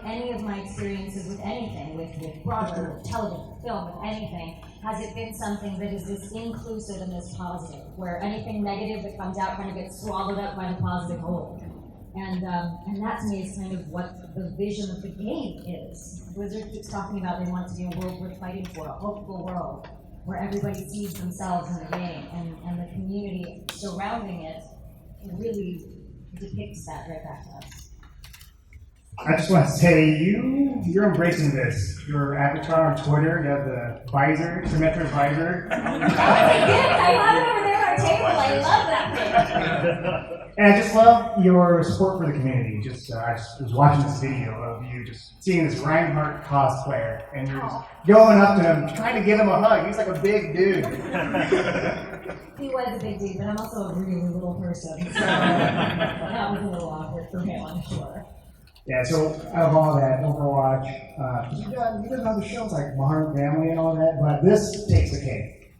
any of my experiences with anything, with broadway, with television, film, with anything, has it been something that is this inclusive and this positive, where anything negative that comes out kind of gets swallowed up by the positive whole. And that to me is kind of what the vision of the game is. Blizzard keeps talking about they want it to be a world worth fighting for, a hopeful world, where everybody sees themselves in the game, and the community surrounding it really depicts that right back to us. I just want to say, you're embracing this. Your avatar on Twitter, you have the visor, Symmetra visor. Oh, it's a gift! I have it over there on our table. I love that thing. And I just love your support for the community. I was watching this video of you just seeing this Reinhardt cosplayer, and you're just going up to him, trying to give him a hug. He's like a big dude. He was a big dude, but I'm also a really little person, so that was a little awkward for him, I'm sure. Yeah, so out of all that, Overwatch, you did other shows like Modern Family and all that, but this takes the cake.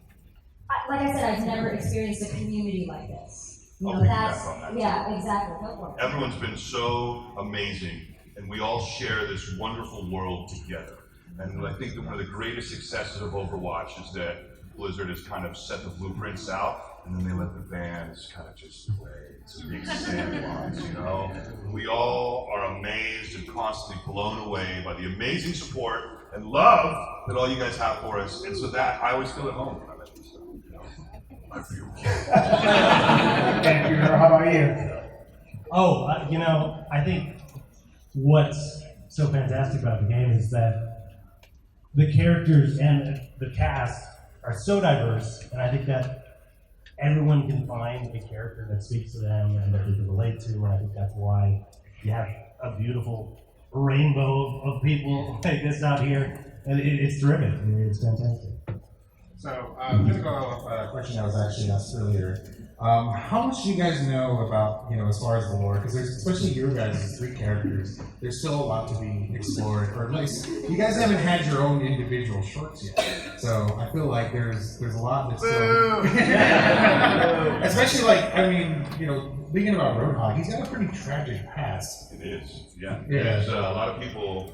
Like I said, I've never experienced a community like this. Yeah, exactly. Go for it. Everyone's been so amazing, and we all share this wonderful world together. And I think that one of the greatest successes of Overwatch is that Blizzard has kind of set the blueprints out, and then they let the bands kind of just play. It's a big sandbox, you know? We all are amazed and constantly blown away by the amazing support and love that all you guys have for us, and so that I always feel at home when I'm at these stuff, you know? I feel Thank you. How about you? Oh, I think what's so fantastic about the game is that the characters and the cast are so diverse, and I think that everyone can find a character that speaks to them and that they can relate to, and I think that's why you have a beautiful rainbow of people like this out here, and it's terrific. It's fantastic. So, just to go off a question that was actually asked earlier, how much do you guys know about, as far as the lore? Because there's, especially your guys' 3 characters, there's still a lot to be explored, or at least you guys haven't had your own individual shorts yet. So I feel like there's a lot that's still, especially thinking about Roadhog, he's got a pretty tragic past. It is, yeah. There's a lot of people.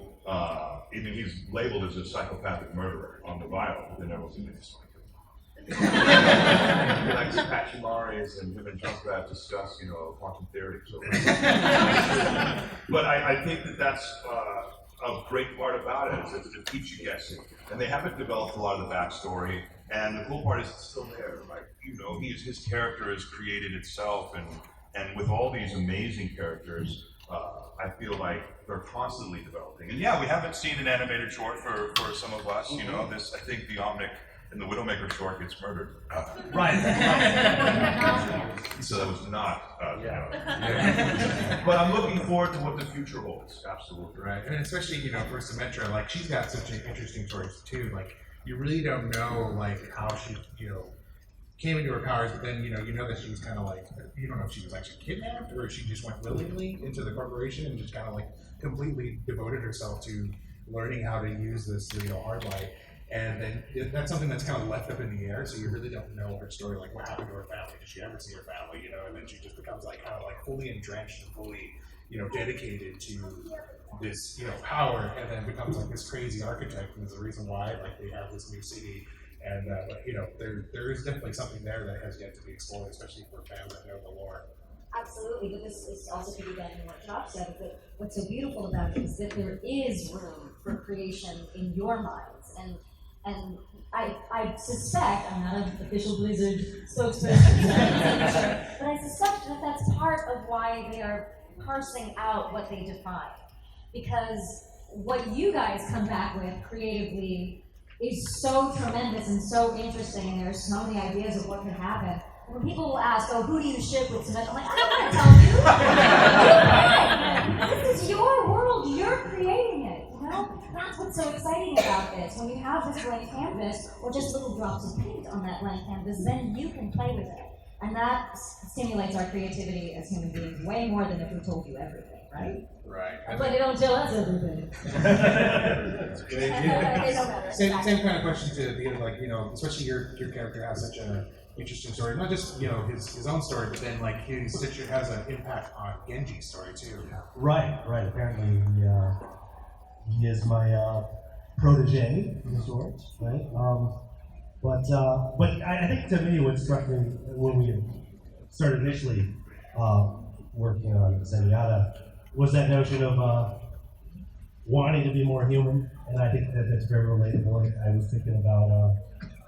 Even he's labeled as a psychopathic murderer on the vial, but they never seen it. He likes Pachymari's and him and Junkrat discuss, quantum theory. So. But I think that's a great part about it, is it keeps you guessing. And they haven't developed a lot of the backstory, and the cool part is it's still there. Like, his character has created itself, and with all these amazing characters, I feel like they're constantly developing. And yeah, we haven't seen an animated short for some of us. I think the Omnic and the Widowmaker short gets murdered. Right. So that was not. But I'm looking forward to what the future holds. Absolutely. Right, and especially for Symmetra, like she's got such an interesting stories too. Like you really don't know how she came into her powers, but then you know that she was kind of you don't know if she was actually kidnapped or if she just went willingly into the corporation and just kind of completely devoted herself to learning how to use this hard light. And then that's something that's kind of left up in the air, so you really don't know her story, what happened to her family. Did she ever see her family? And then she just becomes fully entrenched and fully dedicated to this power, and then becomes this crazy architect, and is the reason why they have this new city. And there is definitely something there that has yet to be explored, especially for fans that know the lore. Absolutely, but this is also piggybacking what Job said. But what's so beautiful about it is that there is room for creation in your minds, and I suspect, I'm not an official Blizzard spokesperson, but I suspect that that's part of why they are parsing out what they define, because what you guys come back with creatively is so tremendous and so interesting, and there's so many ideas of what could happen. When people will ask, who do you ship with Symmetra? I'm like, I don't want to tell you. This is your world. You're creating it. That's what's so exciting about this. When you have this blank canvas, or just little drops of paint on that blank canvas, then you can play with it. And that stimulates our creativity as human beings way more than if we told you everything, right? Right. But they don't tell us everything. Same kind of question to the end, especially your character has such an interesting story, not just his own story, but then he has an impact on Genji's story too. Right. Apparently, he is my protege in the story, right? But I think to me what struck me when we started initially working on Zenyatta was that notion of wanting to be more human, and I think that that's very relatable. I was thinking about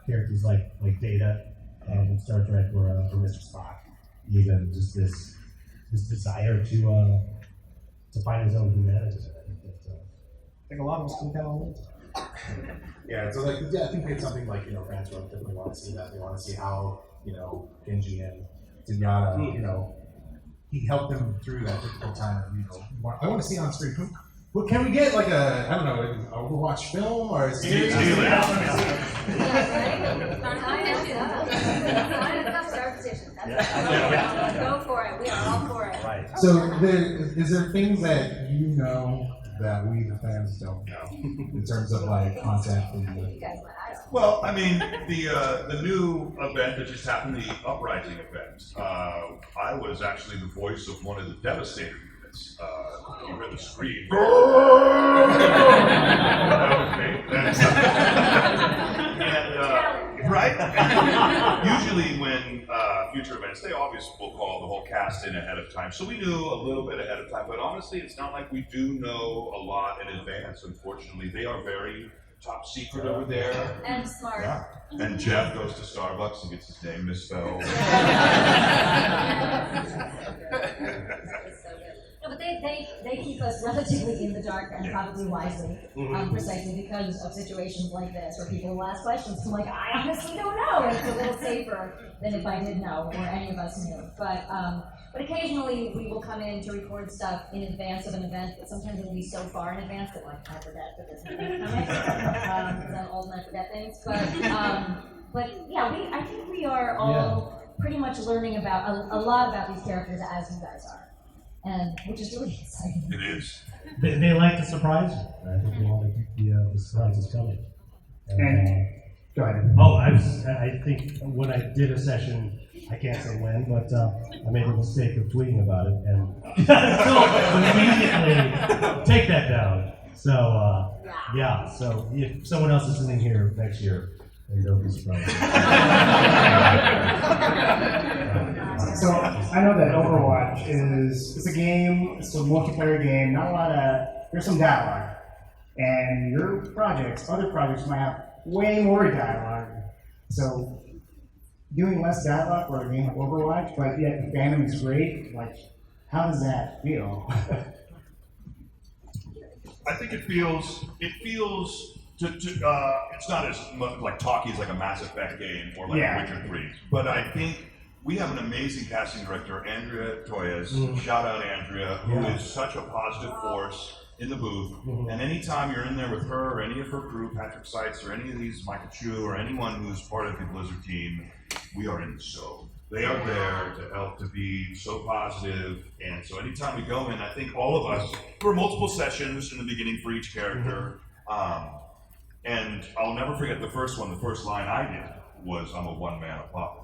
characters like Data in Star Trek or Mr. Spock, even just this desire to find his own humanity. I think a lot of us can kind of relate. Yeah, so like, I think it's something like, fans will definitely want to see that. They want to see how, Genji and Zenyatta, he helped them through that difficult time. I want to see on screen. What can we get? Like a, I don't know, an Overwatch film or a series? Go for it. We are all for it. Right. So, is there things that that we the fans don't know in terms of like content? Well, I mean, the new event that just happened, the Uprising event, I was actually the voice of one of the Devastator units. You heard the scream. That was me. And, right? Usually when future events, they always will call the whole cast in ahead of time. So we knew a little bit ahead of time, but honestly, it's not like we do know a lot in advance, unfortunately. They are very top secret over there. And smart. Yeah. And Jeff goes to Starbucks and gets his name misspelled. No, but they keep us relatively in the dark and probably wisely, precisely because of situations like this where people will ask questions. I'm like, I honestly don't know. It's a little safer than if I did know or any of us knew. But occasionally we will come in to record stuff in advance of an event, but sometimes it'll be so far in advance that like I forget that this event is coming. Because I'm old and I forget things. But yeah, I think we are all pretty much learning about a lot about these characters as you guys are. And which is really exciting. It is. They like to surprise you. I think they want to keep the surprises coming. And go ahead. I think when I did a session, I can't say when, but I made the mistake of tweeting about it and immediately take that down. So yeah. So if someone else is sitting here next year, then they'll be surprised. So I know that Overwatch it's a game, it's a multiplayer game, not a lot of, there's some dialogue. And your other projects might have way more dialogue. So doing less dialogue for a game like Overwatch, but yet the fandom is great, like how does that feel? I think it feels it's not as much like talky as like a Mass Effect game or like Witcher 3, but I think we have an amazing casting director, Andrea Toyes. Shout out Andrea, who is such a positive force in the booth. And anytime you're in there with her or any of her crew, Patrick Seitz or any of these, Michael Chu or anyone who's part of the Blizzard team, we are in the show. They are there to help to be so positive. And so anytime we go in, I think all of us, there were multiple sessions in the beginning for each character. And I'll never forget the first line I did was, I'm a one-man apocalypse.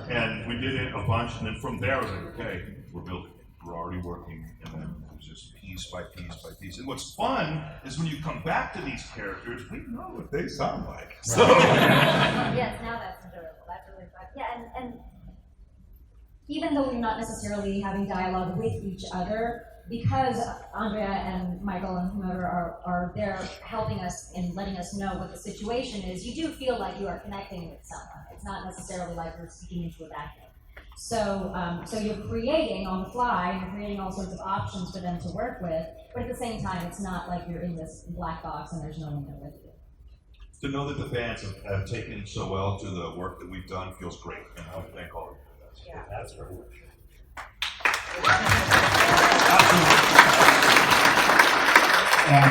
And we did it a bunch, and then from there I was like, okay, we're building it. We're already working, and then it was just piece by piece by piece. And what's fun is when you come back to these characters, we know what they sound like. So. Yes, now that's enjoyable. That's really fun. Yeah, and even though we're not necessarily having dialogue with each other, because Andrea and Michael and whomever are there helping us and letting us know what the situation is, you do feel like you are connecting with someone. It's not necessarily like you're speaking into a vacuum. So you're creating on the fly, and you're creating all sorts of options for them to work with, but at the same time, it's not like you're in this black box and there's no one there with you. To know that the fans have taken so well to the work that we've done feels great, and I want to thank all of you. That's very much. And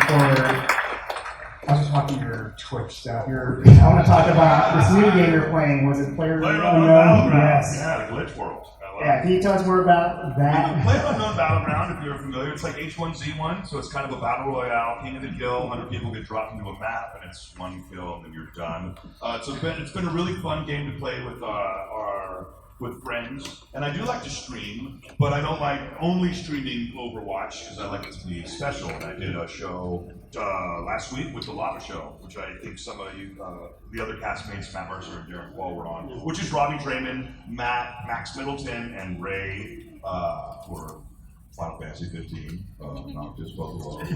I was just watching your Twitch stuff. I want to talk about this new game you're playing. Was it Player Unknown? Yes. Yeah, the Glitch World. Can you tell us more about that? Player Unknown Battleground, if you're familiar, it's like H1Z1, so it's kind of a battle royale, king of the kill. 100 people get dropped into a map, and it's one kill, and then you're done. It's been a really fun game to play with our with friends, and I do like to stream, but I don't like only streaming Overwatch because I like it to be special. And I did a show last week with the Lava Show, which I think some of you, the other castmates, Matt Mercer and Darren Paul, were on, which is Robbie Draymond, Matt, Max Middleton, and Ray for Final Fantasy 15, not just Buffalo. So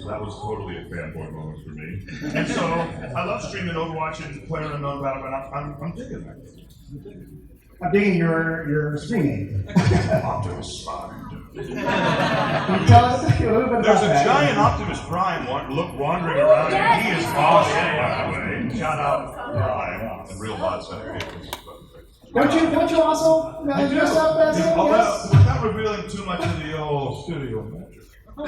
that was totally a fanboy moment for me. And so I love streaming Overwatch and playing Unknown Battleground. I'm digging that. I'm digging your streaming. Optimus Prime. Can you tell us a little bit about There's a that? giant Optimus Prime wandering around, and he is awesome, by the way. Shout out Prime and Real Bots. Don't you also dress up as him? Yes? Without revealing too much of the old studio magic. I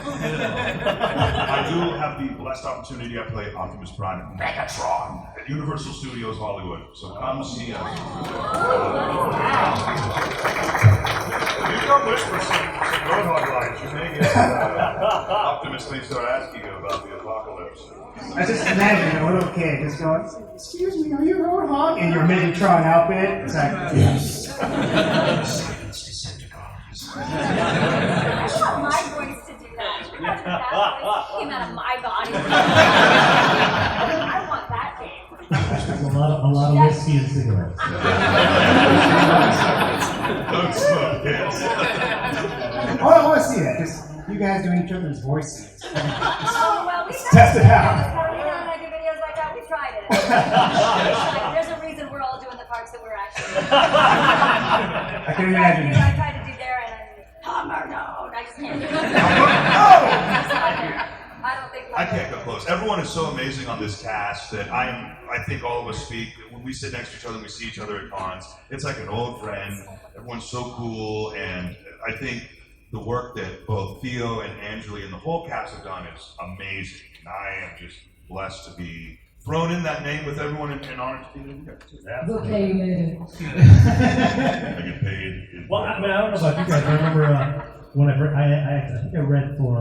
do have the blessed opportunity to play Optimus Prime Megatron at Universal Studios Hollywood. So come see us. You don't whisper some Roadhog lines. You may get Optimus may start asking you about the apocalypse. I just imagine a little kid just going, "Excuse me, are you Roadhog?" In your Megatron outfit. It's like, yes. I want my voice to do that. Imagine that voice came out of my body. I want that game. There's a lot of whiskey and cigarettes. Don't smoke, kids. Oh, I want to see that. Just you guys doing each other's voices. Oh, well, we've Test it out. You know, when I do videos like that, we tried it. There's a reason we're all doing the parts that we're actually doing. I can imagine. I tried to do Darren and Hammer, no, I just can't do it. I don't think I can't go close. Everyone is so amazing on this cast that I think all of us speak. When we sit next to each other and we see each other at cons, it's like an old friend. Everyone's so cool, and I think the work that both Theo and Anjali and the whole cast have done is amazing. And I am just blessed to be thrown in that name with everyone and honored to be there. Okay, you made it. I get paid. Well, I mean, I don't know about you guys. I remember when I think I read for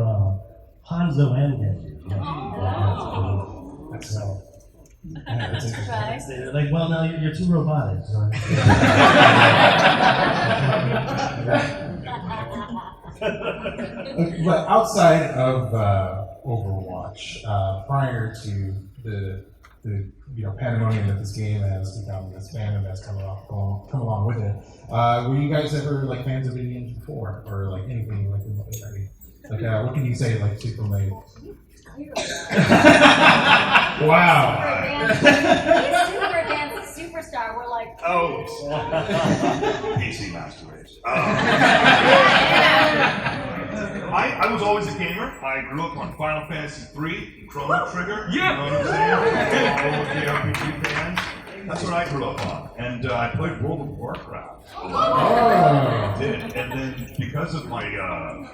Hanzo and Genji. That's Right. like, well, no, you're too robotic. So. But outside of Overwatch, prior to the pandemonium that this game has become, this fandom that's come along with it, were you guys ever like fans of video games before, or like anything like what can you say like to from like? Wow. Super dance superstar. We're like, Oh, PC Master Race. I was always a gamer. I grew up on Final Fantasy 3 and Chrono Trigger. Yeah. You know what I'm saying? All of the RPG fans. That's what I grew up on. And I played World of Warcraft. I did. And then because of my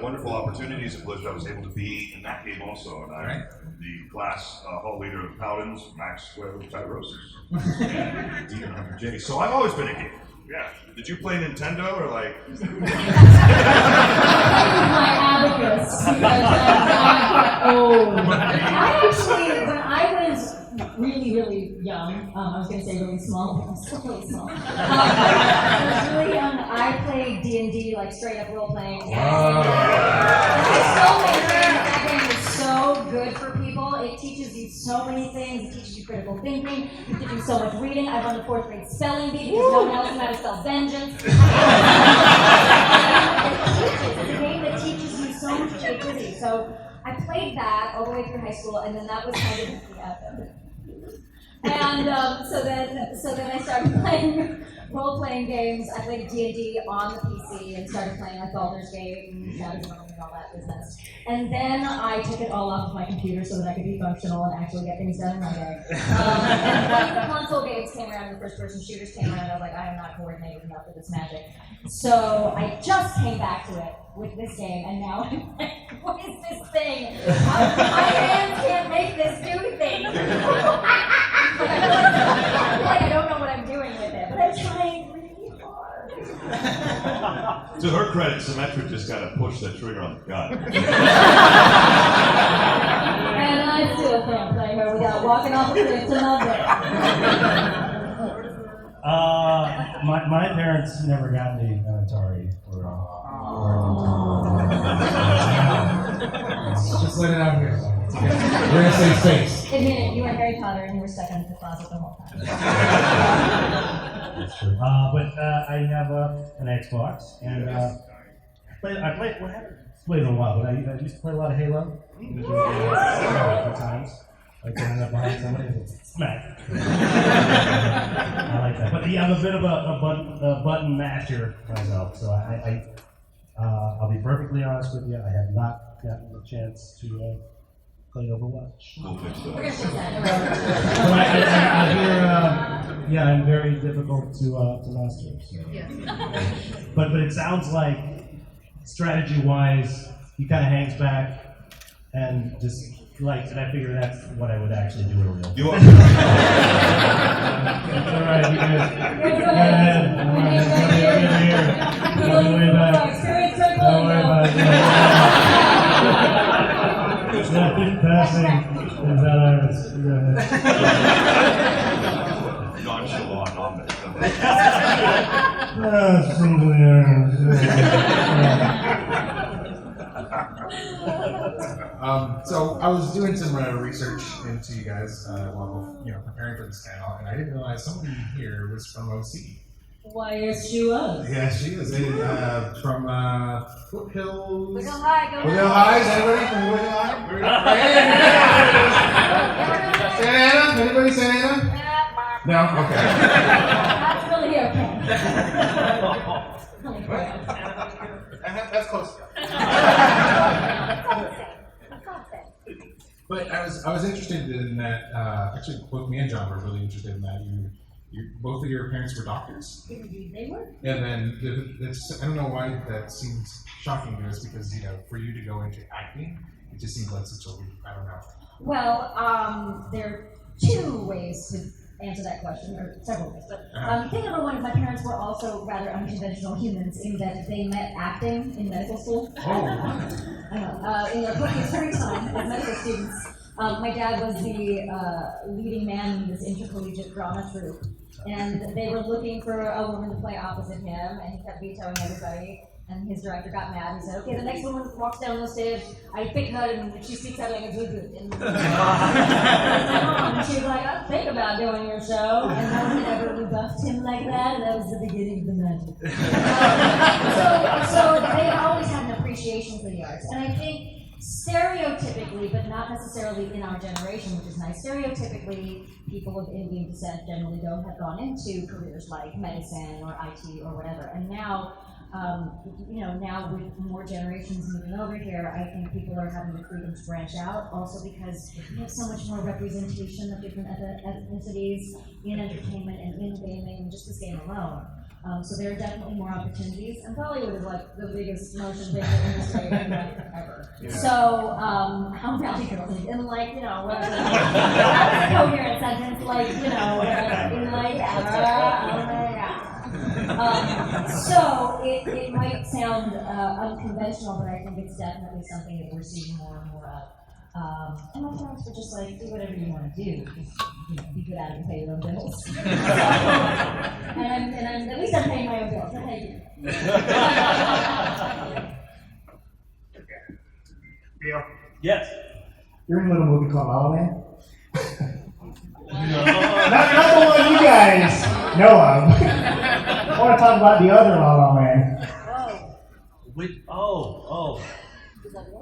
wonderful opportunities at Blizzard, I was able to be in that game also. And I'm the class hall leader of Paladins, Max Tyrosis, and Demon Hunter J. So I've always been a gamer. Yeah. Did you play Nintendo or like? my abacus because I'm old. I actually, when I was really young, I was going to say really small, but I'm still really small. When I was really young, I played D&D, like straight up role playing. And I still think that game is so good for people. It teaches you so many things. It teaches you critical thinking. It teaches you so much reading. I run the 4th grade spelling bee because no one else knew how to spell vengeance. It's a game that teaches you so much creativity. So I played that all the way through high school, and then that was kind of and so then I started playing role-playing games. I played D&D on the PC and started playing like Baldur's Gate and Shadowrun and all that business. And then I took it all off of my computer so that I could be functional and actually get things done in my day. And when the console games came around and the first-person shooters came around, I was like, I am not coordinated enough for this magic. So I just came back to it with this game, and now I'm like, what is this thing? My hands can't make this do things. I don't know what I'm doing with it, but I'm trying really hard. To her credit, Symmetra just got to push that trigger on the gun. And I still can't play her without walking off the cliff to love it. My parents never got me an Atari or Just let it out here. We're gonna say space. Admit it, you were Harry Potter and you were stuck in the closet the whole time. That's true. But I have an Xbox, and I played. Well, I haven't played in a while, but I used to play a lot of Halo. A few times. Like going up behind somebody and smack. I like that. But yeah, I'm a bit of a button masher myself, so I'll be perfectly honest with you. I have not gotten the chance to play Overwatch. We'll fix that. We're gonna fix that. I hear, I'm very difficult to master. So. But it sounds like strategy-wise, he kind of hangs back and just and I figure that's what I would actually do in a real. You are. All right, you guys. Go ahead. All right, get here. All the way back. Don't worry about it. Nothing passing. Is that ours? Go ahead. Nonchalant on it. Simply ours. So I was doing some research into you guys while preparing for this panel, and I didn't realize somebody here was from OC. Why, yes, she was. Yeah, she is. From Foothill. Wiggle high, go Foothill High. Is anybody from Foothill High? Santa Ana? Anybody Santa Ana? No. Okay. That's really okay. That's close. But I was interested in that. Actually, both me and John were really interested in that. Both of your parents were doctors. They were. And then I don't know why that seems shocking to us because for you to go into acting, it just seems like such a I don't know. Well, there are two ways to answer that question, or several ways. But thing number one is my parents were also rather unconventional humans in that they met acting in medical school. Oh. In their spare time as medical students. My dad was the leading man in this intercollegiate drama troupe, and they were looking for a woman to play opposite him, and he kept vetoing everybody. And his director got mad and said, "Okay, the next woman walks down the stage. I pick her, and she speaks out like a good." And she was like, "I'll think about doing your show." And no one had ever rebuffed him like that, and that was the beginning of the magic. So they always had an appreciation for the arts, and I think stereotypically, but not necessarily in our generation, which is nice. Stereotypically, people of Indian descent generally have gone into careers like medicine or IT or whatever, and now. Now with more generations moving over here, I think people are having the freedom to branch out. Also because we have so much more representation of different ethnicities in entertainment and in gaming, and just this game alone. So there are definitely more opportunities. And Bollywood is like the biggest motion picture industry ever. Yeah. So how Valley Girls in whatever. That's a coherent sentence, in so it might sound unconventional, but I think it's definitely something that we're seeing more and more of. And my parents were just like, do whatever you want to do. Just, be good at it and pay your own bills. and at least I'm paying my own bills. Thank you. Bill, Yes. you're in a little movie called La La Land. not the one you guys know of. I want to talk about the other La La Land.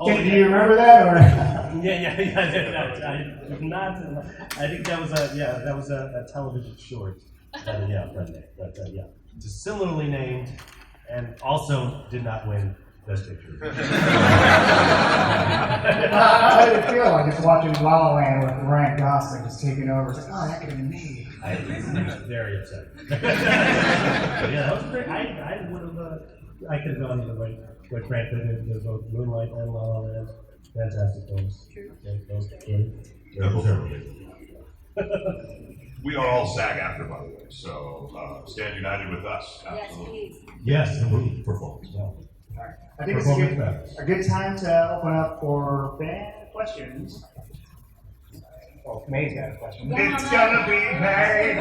Do you remember that, or? Yeah. I not. I think that was a television short. But just similarly named, and also did not win Best Picture. How did it feel like just watching La La Land with Ryan Gosling just taking over? It's like, oh, that could have been me. I was very upset. That was great. I would have. I could have gone either way. Quite frankly, there's both Moonlight and La La Land. Fantastic films. We are all SAG after, by the way, so stand united with us. Absolutely. Yes, indeed. Performance. I think it's a good time to open up for fan questions. Oh, May's got a question. Yeah, It's no. gonna be May.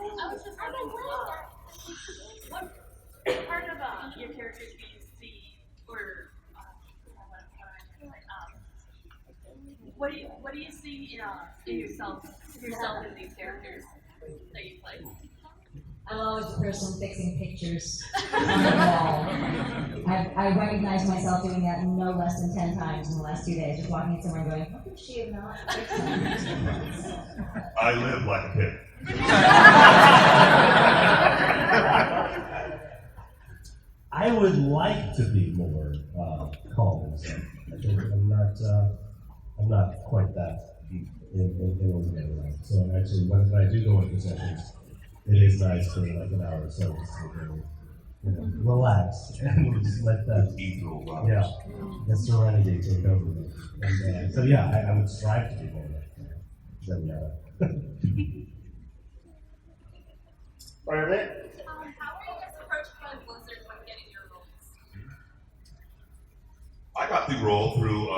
I was just wondering, what part of your characters do you see, or what do you see in yourself in these characters that you play? I'm always the person fixing pictures on the wall. I recognize myself doing that no less than 10 times in the last 2 days, just walking in somewhere and going, how could she have not fixed that? I live like a pig. I would like to be more calm. So I think I'm not quite that deep in overthinking. So actually, when I do go into sessions, it is nice for like an hour or so just to really, relax and just let that, Ethereal yeah, vibes. the serenity take over me. And so yeah, I would strive to be more like Zenyatta. What are they? How are you guys approached by Blizzard when getting your roles? I got the role through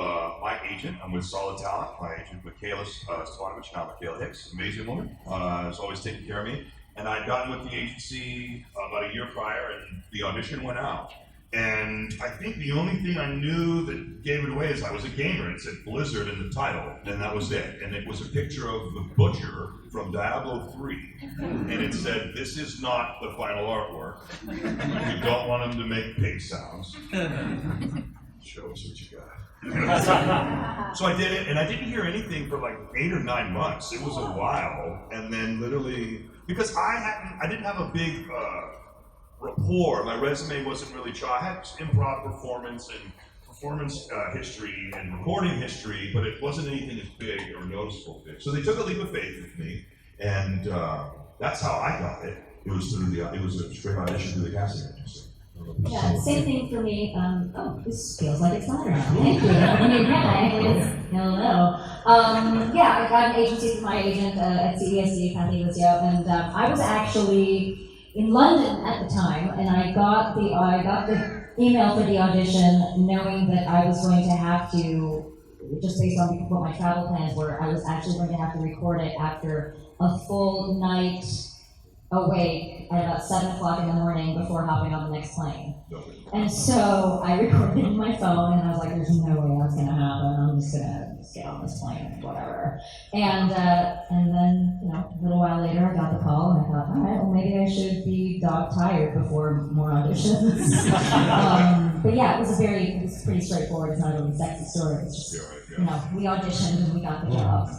my agent. I'm with Solid Talent. My agent, Michaela Stavanovich, now Michaela Hicks, amazing woman, has always taken care of me. And I'd gotten with the agency about a year prior, and the audition went out. And I think the only thing I knew that gave it away is I was a gamer. It said Blizzard in the title, and that was it. And it was a picture of the Butcher from Diablo 3. And it said, this is not the final artwork. We don't want him to make pig sounds. Show us what you got. So I did it, and I didn't hear anything for like 8 or 9 months. It was a while, and then literally, because I didn't have a big rapport. My resume wasn't really I had improv performance and performance history and recording history, but it wasn't anything as big or noticeable. So they took a leap of faith with me, and that's how I got it. It was a straight audition through the casting agency. Yeah, same thing for me. This feels like it's louder now. Thank you. Hello. Yeah, I got an agency from my agent at CESD, Kathy Lizio, and I was actually in London at the time, and I got the email for the audition, knowing that I was going to have to, just based on what my travel plans were, I was actually going to have to record it after a full night awake at about 7 o'clock in the morning before hopping on the next plane. And so I recorded it in my phone, and I was like, there's no way that's gonna happen. I'm just gonna get on this plane, whatever. And then, a little while later, I got the call, and I thought, all right, well, maybe I should be dog-tired before more auditions. But yeah, it was pretty straightforward. It's not a really sexy story. It's just, we auditioned and we got the job.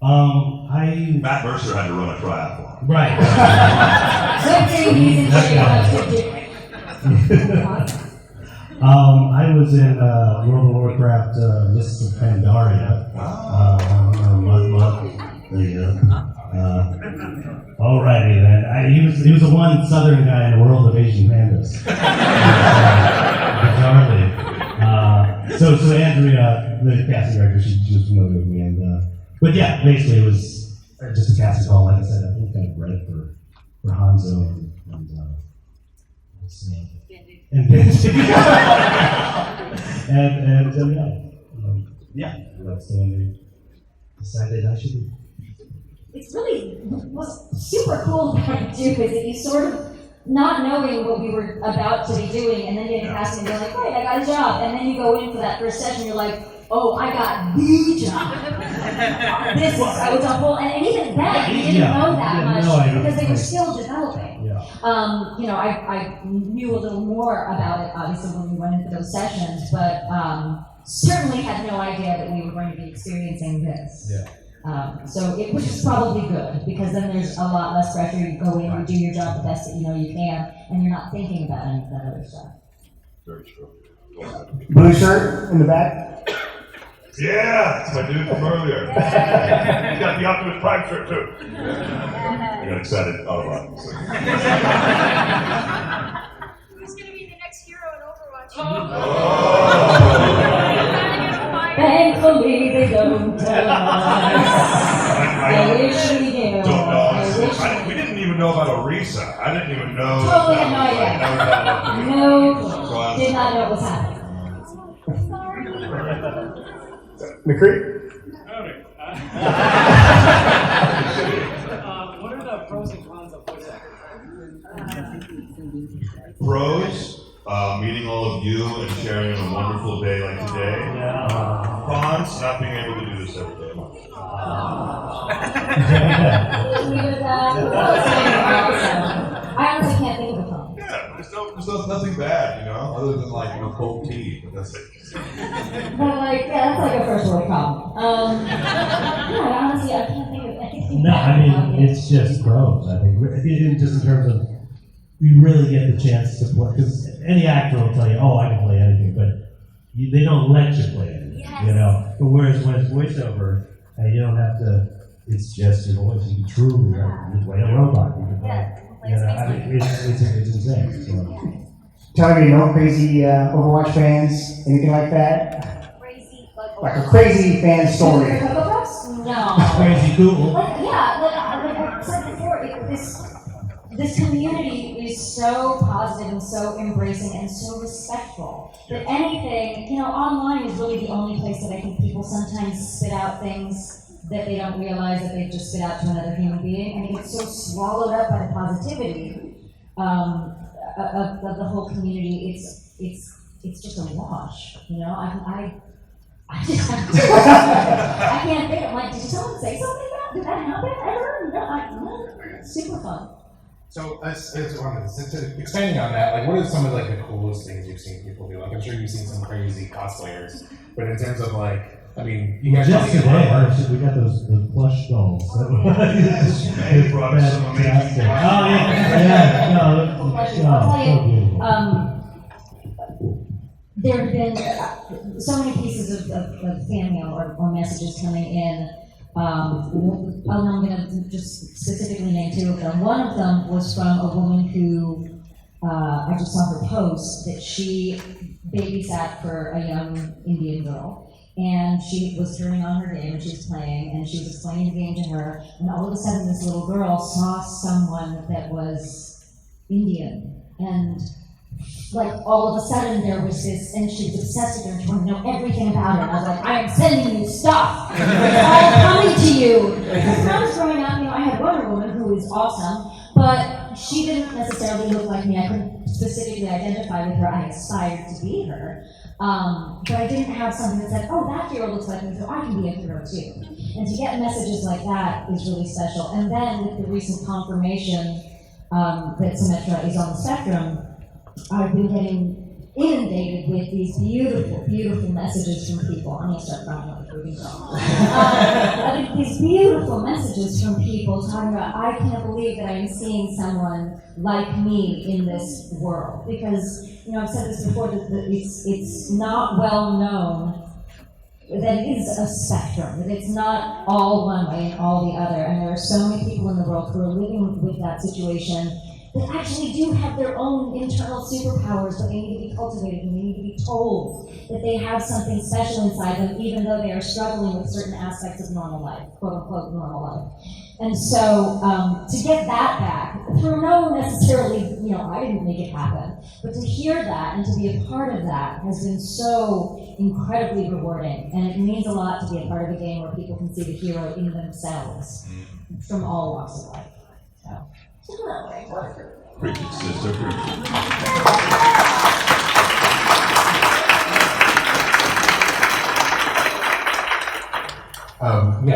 Matt Mercer had to run a triathlon. Right. I was in World of Warcraft, Mists of Pandaria. There you go. Alrighty then. He was the one Southern guy in the world of Asian pandas. Charlie. So Andrea, the casting director, she was familiar with me, and but yeah, basically it was just a casting call. Like I said, I think I read for Hanzo and and yeah, that's the one they decided I should do. It's really what's super cool about it too, is that you sort of not knowing what we were about to be doing, and then getting cast and you're like, right, I got a job, and then you go in for that first session, you're like, oh, I got the job. This was a whole, and even then, you didn't know that much because they were still developing. Yeah. I knew a little more about it, obviously, when we went into those sessions, but certainly had no idea that we were going to be experiencing this. Yeah. So it was just probably good, because then there's a lot less pressure. You go in, you do your job the best that you know you can, and you're not thinking about any of that other stuff. Very true. Blue shirt in the back. Yeah, that's my dude from earlier. He's got the Optimus Prime shirt too. I got excited. Who's going to be the next hero in Overwatch? Thankfully, they don't tell us. I wish we did. Don't know. We didn't even know about Orisa. I didn't even know. Totally had no idea. No, did not know what was happening. Sorry. McCree? Okay. What are the pros and cons of voice acting? Pros, meeting all of you and sharing a wonderful day like today. Cons, not being able to do this every day. I honestly can't think of a phone. Yeah, there's nothing bad, other than like cold tea, but that's it. But like, yeah, that's like a first world problem. Yeah, honestly, I can't think of anything. No, I mean, it's just pros. I think just in terms of you really get the chance to play, because any actor will tell you, "Oh, I can play anything," but they don't let you play anything. Yes. But whereas when it's voiceover, you don't have to. It's just your voice. You can truly you can play a robot. You can play. I mean, it's insane. So. Tell me, no crazy Overwatch fans, anything like that? Crazy, Like a crazy fan story. No. Crazy cool. Like I said before, this community is so positive and so embracing and so respectful that anything, online is really the only place that I think people sometimes spit out things that they don't realize that they've just spit out to another human being, and it gets so swallowed up by the positivity of the whole community. It's just a wash, I can't think of, did someone say something about that? Did that happen ever? No, super fun. So, expanding on that, what are some of the coolest things you've seen people do? I'm sure you've seen some crazy cosplayers, but in terms of you guys Just probably get today, more. actually, we got those plush dolls. They brought us some amazing Fantastic. Oh yeah, so beautiful. There have been so many pieces of fan mail or messages coming in. I'm going to just specifically name two of them. One of them was from a woman who I just saw her post that she babysat for a young Indian girl. And she was turning on her game and she was playing and she was explaining the game to her, and all of a sudden this little girl saw someone that was Indian, and all of a sudden there was this, and she was obsessed with her and she wanted to know everything about her, and I was like, I am sending you stuff, it's all coming to you. Because when I was growing up, I had Wonder Woman who is awesome, but she didn't necessarily look like me. I couldn't specifically identify with her. I aspired to be her. But I didn't have something that said, oh, that hero looks like me, so I can be a hero too. And to get messages like that is really special. And then with the recent confirmation that Symmetra is on the spectrum, I've been getting inundated with these beautiful, beautiful messages from people. I'm going to start crying like a freaking dog. These beautiful messages from people talking about, I can't believe that I am seeing someone like me in this world. Because, I've said this before, that it's not well known that it is a spectrum, that it's not all one way and all the other. And there are so many people in the world who are living with that situation that actually do have their own internal superpowers, but they need to be cultivated and they need to be told that they have something special inside them, even though they are struggling with certain aspects of normal life, quote unquote normal life. And so to get that back, through no necessarily, I didn't make it happen, but to hear that and to be a part of that has been so incredibly rewarding. And it means a lot to be a part of a game where people can see the hero in themselves from all walks of life. So. Preach it, sister, preach it.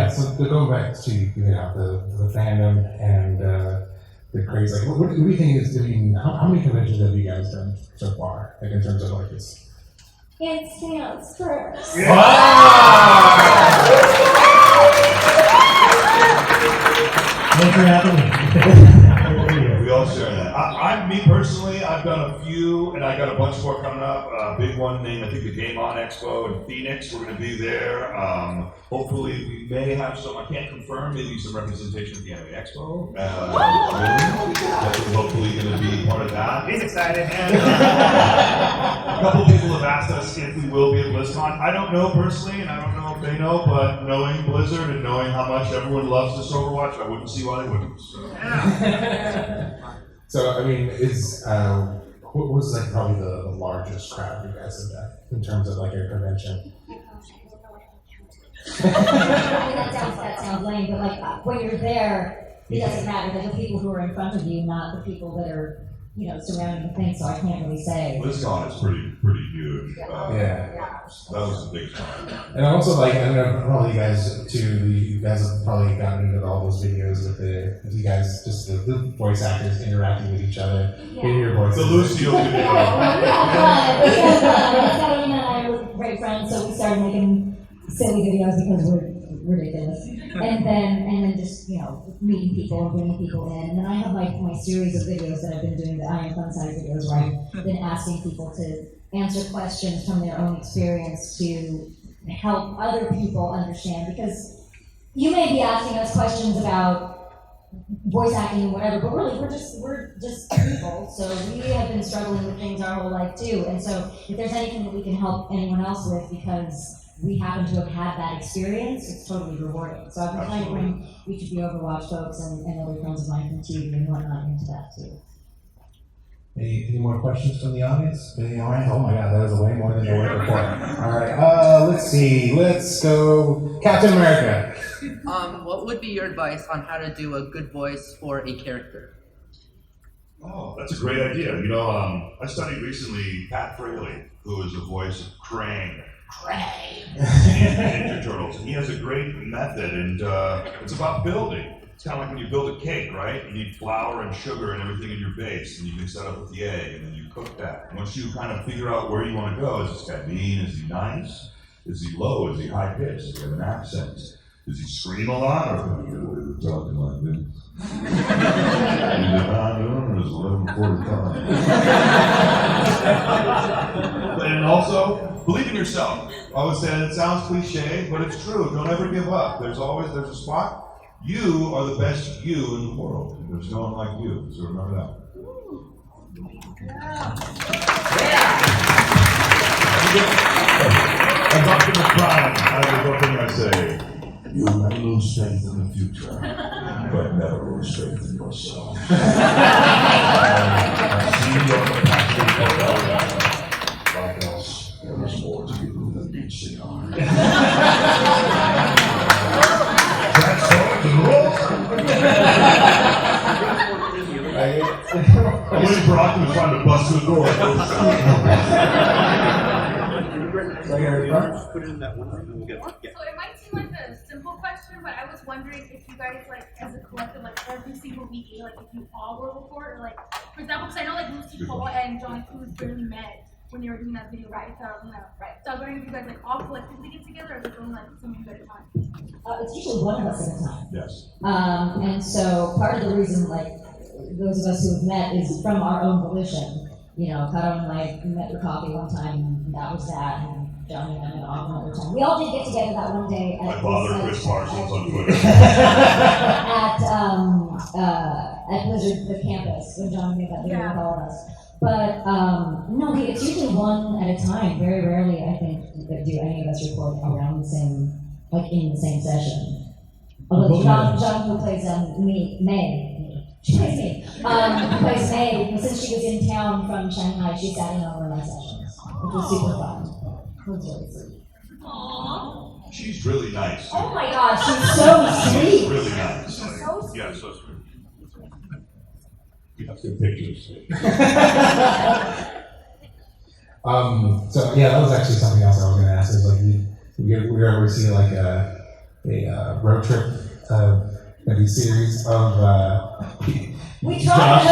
So going back to the fandom and the craze, what do you think is doing? How many conventions have you guys done so far? In terms of this. It stands first. Yeah. Thanks for having me. We all share that. Me personally, I've done a few, and I got a bunch more coming up. A big one named, I think, the Game On Expo in Phoenix. We're going to be there. Hopefully, we may have some, I can't confirm, maybe some representation at the Anime Expo. That's hopefully going to be part of that. He's excited. And a couple people have asked us if we will be at BlizzCon. I don't know personally, and I don't know if they know, but knowing Blizzard and knowing how much everyone loves this Overwatch, I wouldn't see why they wouldn't. So, what was probably the largest crowd you guys have done in terms of a convention? I mean, that sounds lame, but like when you're there, it doesn't matter. They're the people who are in front of you, not the people that are, surrounding the thing. So I can't really say. BlizzCon is pretty huge. Yeah. That was the biggest one. And also, like, I know probably you guys too. You guys have probably gotten into all those videos with you guys, just the voice actors interacting with each other in your voices. The Lucille video. Catalina and I were great friends, so we started making silly videos because we're ridiculous. And then just, meeting people and bringing people in. And then I have my series of videos that I've been doing, the I Am Fun Side videos, where I've been asking people to answer questions from their own experience to help other people understand. Because you may be asking us questions about voice acting and whatever, but really we're just people. So we have been struggling with things our whole life too. And so if there's anything that we can help anyone else with because we happen to have had that experience, it's totally rewarding. So I've been trying to bring each of the Overwatch folks and other friends of mine from TV and whatnot into that too. Any more questions from the audience? All right. Oh my God, that was way more than the word before. All right. Let's see. Let's go. Captain America. What would be your advice on how to do a good voice for a character? Oh, that's a great idea. I studied recently Pat Fraley, who is the voice of Krang. In Ninja Turtles, and he has a great method, and it's about building. It's kind of like when you build a cake, right? You need flour and sugar and everything in your base, and you mix that up with the egg, and then you cook that. Once you kind of figure out where you want to go, is this guy mean? Is he nice? Is he low? Is he high pitched? Does he have an accent? Does he scream a lot? Or are talking like this? It's 11:45. And also, believe in yourself. I always say it sounds cliche, but it's true. Don't ever give up. There's a spot. You are the best you in the world. There's no one like you. So remember that. And Dr. McBride, I have a thing I say. You may lose faith in the future, but never lose faith in yourself. Like us, there is more to you than meets the eye. That's all to roll. Willie Brock was trying to bust through the door. Put it in that one and we'll get So it might seem like a simple question, but I was wondering if you guys, as a collective, every single week, if you all were recorded, for example, because I know Lucy Cole and Johnny Cruz barely met when they were doing that video, right? So, right. So I was wondering if you guys all collectively get together, or is it only some of you at a time? It's usually one of us at a time. Yes. And so part of the reason, those of us who have met is from our own volition. Caro and I met for coffee one time, and that was that, and Johnny and I met off another time. We all did get together that one day My father, Chris Parsons, on Twitter. at Blizzard, the campus, when Johnny made that video with all of us. But no, it's usually one at a time. Very rarely, I think, do any of us record around the same, in the same session. Although John who plays May. She plays me. Plays May. Since she was in town from Shanghai, she sat in on one of my sessions, which was super fun. It was really sweet. Aww. She's really nice. Oh my God, she's so sweet. She's really nice. She's so sweet. Yeah, so sweet. We have good pictures. So yeah, that was actually something else I was going to ask. Is we ever see a road trip maybe series of We tried to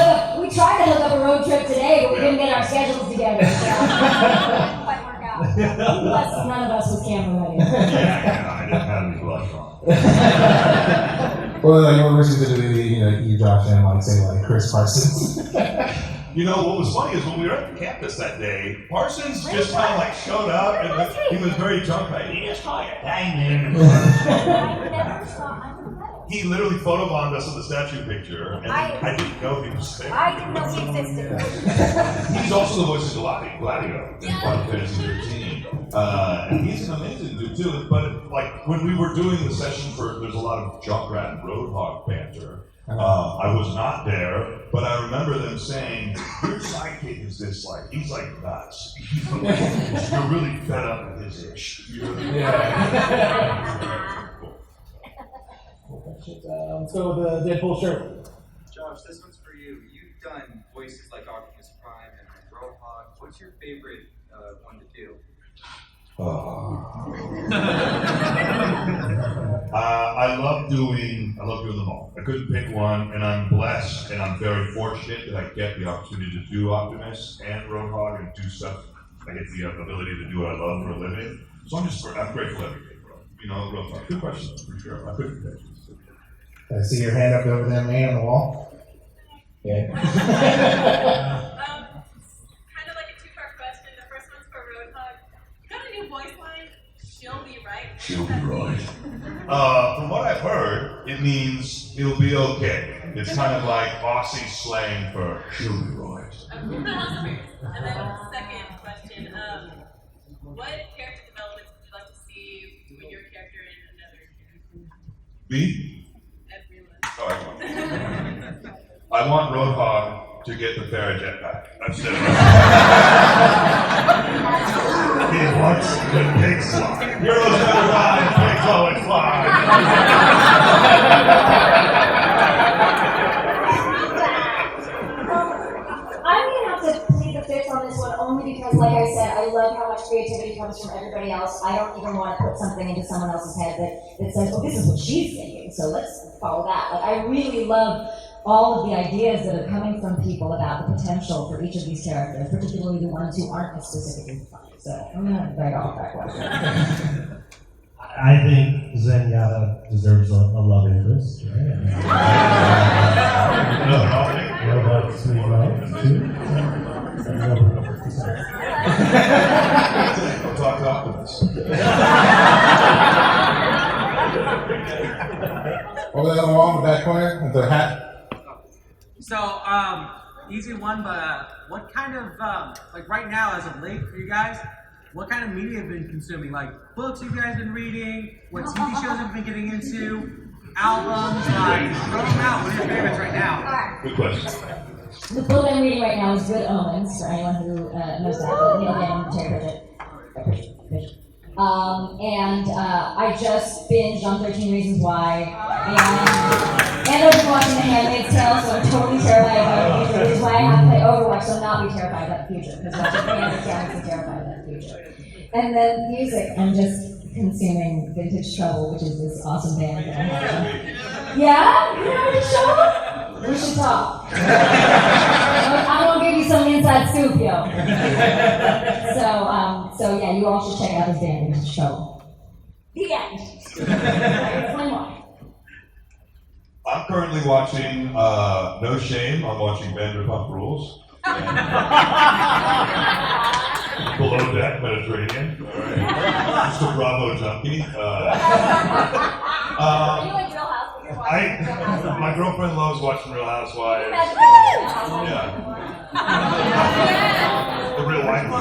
hook up a road trip today, but we didn't get our schedules together. So it didn't quite work out. Plus, none of us was camera ready. Yeah, I didn't have any blush on. Well, what was it to do? You dropped in say Chris Parsons. What was funny is when we were at the campus that day, Parsons just kind of showed up and he was very drunk. He just called you hanging. I never saw. He literally photobombed us with the statue picture, and I didn't know he was there. I didn't know he existed. He's also the voice of Gladio in Final Fantasy 13. And he's an amazing dude too. But when we were doing the session there's a lot of Junkrat and Roadhog banter. I was not there, but I remember them saying, your sidekick is this, like, he's like nuts. You're really fed up with his ish. So the Deadpool shirt. Josh, this one's for you. You've done voices like Optimus Prime and Roadhog. What's your favorite one to do? I love doing them all. I couldn't pick one, and I'm blessed and I'm very fortunate that I get the opportunity to do Optimus and Roadhog and do stuff. I get the ability to do what I love for a living. So I'm grateful every day, bro. You know, Roadhog. Good question, for sure. I couldn't pick. I see your hand up over there, man, on the wall. Yeah. Kind of like a two-part question. The first one's for Roadhog. You got a new voice line? She'll be right. She'll be right. From what I've heard, it means it'll be okay. It's kind of like Aussie slang for she'll be right. And then second question, what character developments would you like to see with your character and another character? Me? Everyone. Oh, I want Roadhog to get the Farah jetpack. That's it. He wants the pig slide. Heroes never die, pigs always fly. I'm gonna have to plead the fifth on this one only because, like I said, I love how much creativity comes from everybody else. I don't even want to put something into someone else's head that says, well, this is what she's thinking, so let's follow that. Like, I really love all of the ideas that are coming from people about the potential for each of these characters, particularly the ones who aren't as specifically defined. So I'm gonna beg off that question. I think Zenyatta deserves a love interest. Roadhog, sweet love, too. Don't talk to Optimus. Over there on the wall in the back corner with their hat. So, easy one, but what kind of, like right now as of late for you guys, what kind of media have you been consuming? Like books you guys been reading? What TV shows have you been getting into? Albums? Like, throw them out. What are your favorites right now? Good question. The book I'm reading right now is Good Omens, for anyone who knows that. Neil Gaiman, Terry Pratchett. I just binged on 13 Reasons Why, and I've been watching The Handmaid's Tale, so I'm totally terrified about the future, which is why I have to play Overwatch, so not be terrified about the future, because watching The Handmaid's Tale makes me terrified about the future. And then music, I'm just consuming Vintage Trouble, which is this awesome band that I have. Yeah? You know the show? We should talk. I'm gonna give you some inside scoop, yo. So yeah, you all should check out this band and show. The end. I'm currently watching No Shame. I'm watching Vanderpump Rules. Below Deck, Mediterranean. All right. Just a Bravo junkie. My girlfriend loves watching Real Housewives. Yeah. The real wife is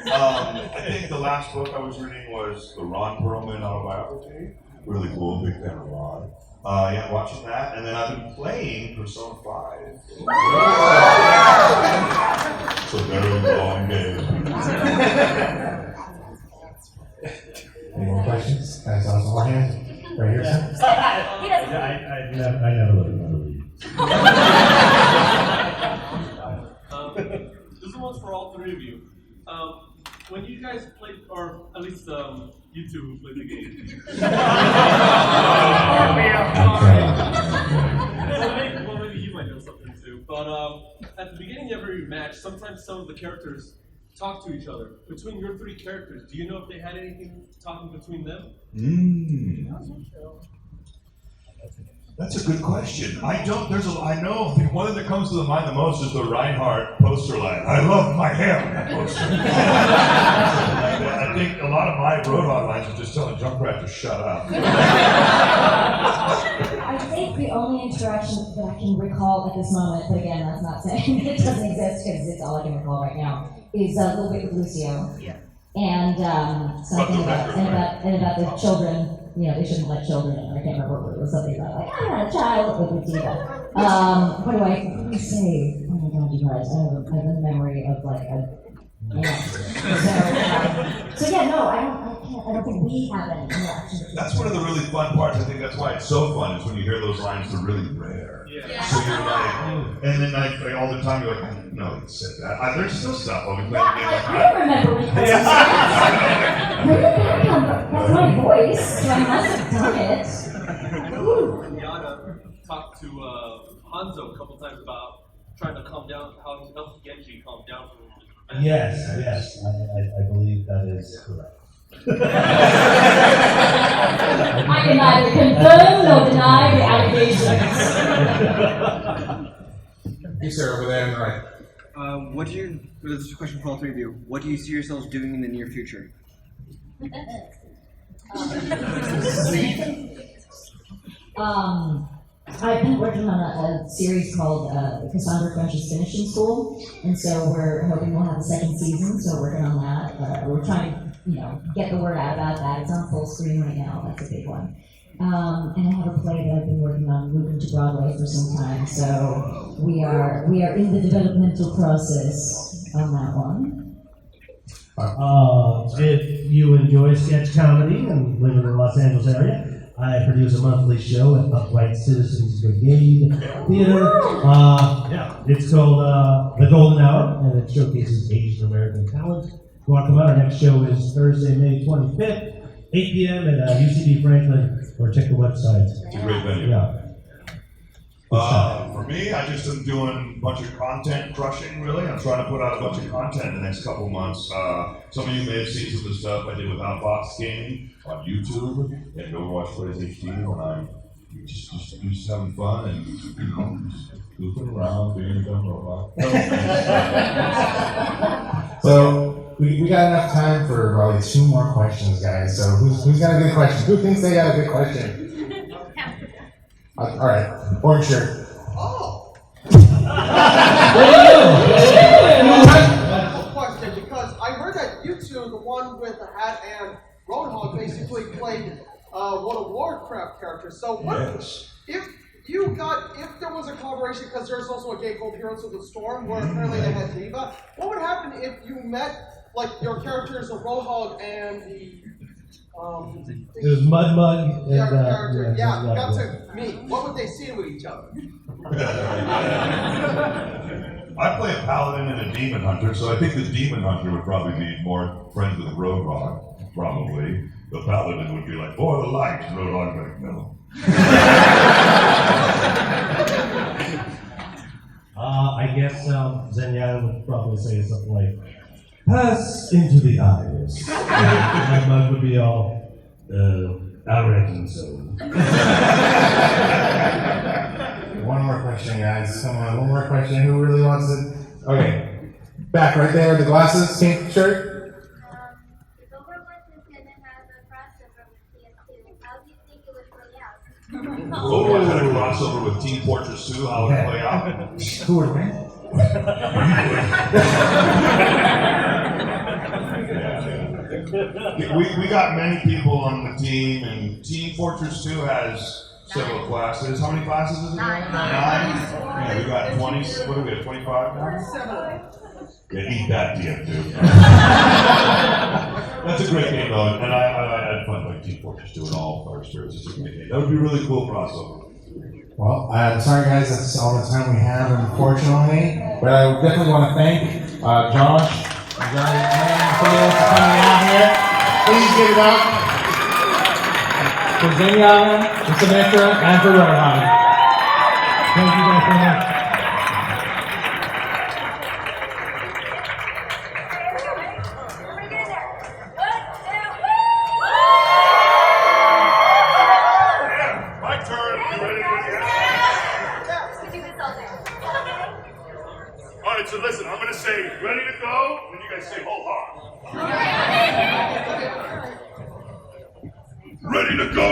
I think the last book I was reading was the Ron Perlman autobiography. Really cool, big fan of Ron. Yeah, watching that, and then I've been playing Persona 5. It's a very long game. Any more questions? Guys, on one hand. Right here, sir. I never look at my movie. This one's for all three of you. When you guys played, or at least you two who played the game. Well, maybe you might know something too. But at the beginning of every match, sometimes some of the characters talk to each other. Between your three characters, do you know if they had anything talking between them? That's a good question. I know the one that comes to the mind the most is the Reinhardt poster line. I love my hair on that poster. I think a lot of my Roadhog lines are just telling Junkrat to shut up. I think the only interaction that I can recall at this moment, but again, that's not saying it doesn't exist because it's all I can recall right now, is a little bit with Lucio. Yeah. And something about the children they shouldn't let children in. I can't remember what it was, something about like, a child would do that. What do I say? Oh my God, you guys, I have a memory of like a so yeah, no, I don't think we have any interaction. That's one of the really fun parts. I think that's why it's so fun, is when you hear those lines, they're really rare. Yeah. So you're like, and then like all the time you're like, no, he said that. There's still stuff when we play the game. I remember recording that's my voice, so I must have done it. Zenyatta talked to Hanzo a couple times about trying to calm down, how he helped Genji calm down from Yes, I believe that is correct. I can neither confirm nor deny the allegations. You sir, over there on the right. This is a question for all three of you. What do you see yourselves doing in the near future? I've been working on a series called Cassandra French's Finishing School, and so we're hoping we'll have a second season, so we're working on that. We're trying to, get the word out about that. It's on full screen right now, that's a big one. And I have a play that I've been working on moving to Broadway for some time, so we are in the developmental process on that one. If you enjoy sketch comedy and live in the Los Angeles area, I produce a monthly show at Upright Citizens Brigade Theater. It's called The Golden Hour, and it showcases Asian American talent. You want to come out? Our next show is Thursday, May 25th, 8 p.m. at UCB Franklin, or check the website. It's a great venue. Yeah. For me, I just am doing a bunch of content crushing, really. I'm trying to put out a bunch of content in the next couple months. Some of you may have seen some of the stuff I did with Outbox Gaming on YouTube and Overwatch Plays HD when I'm just having fun and, just goofing around, being a dumb robot. So, we got enough time for probably 2 more questions, guys. So, who's got a good question? Who thinks they got a good question? All right, orange shirt. Oh! Question, because I heard that you two, the one with the hat and Roadhog, basically played World of Warcraft characters. So what if there was a collaboration, because there's also a game called Heroes of the Storm where apparently they had Diva. What would happen if you met like your characters, the Roadhog and the It was Mud and character, got to meet. What would they see with each other? I play a paladin and a demon hunter, so I think the demon hunter would probably be more friends with Roadhog, probably. The paladin would be like, "For the light," Roadhog would be like, "No." I guess Zenyatta would probably say something like, "Pass into the eyes." My mug would be all, I reckon so. One more question, guys. Come on, one more question. Who really wants it? Okay. Back right there, the glasses, pink shirt. Overwatch had a crossover with Team Fortress 2. How would it play out? Who would win? We got many people on the team, and Team Fortress 2 has several classes. How many classes is it? 9. Yeah, we got 20. What do we have? 25 now? Yeah, eat that, DM2. That's a great game, though, and I had fun playing Team Fortress 2 and all of our spirits. It's a great game. That would be a really cool crossover. Well, I'm sorry, guys. That's all the time we have, unfortunately. But I definitely want to thank Josh, Anjali, and Phil for coming out here. Please give it up for Zenyatta, for Symmetra, and for Roadhog. Thank you guys very much. Alright, so listen, I'm gonna say, ready to go? And then you guys say, hold hard. Ready to go?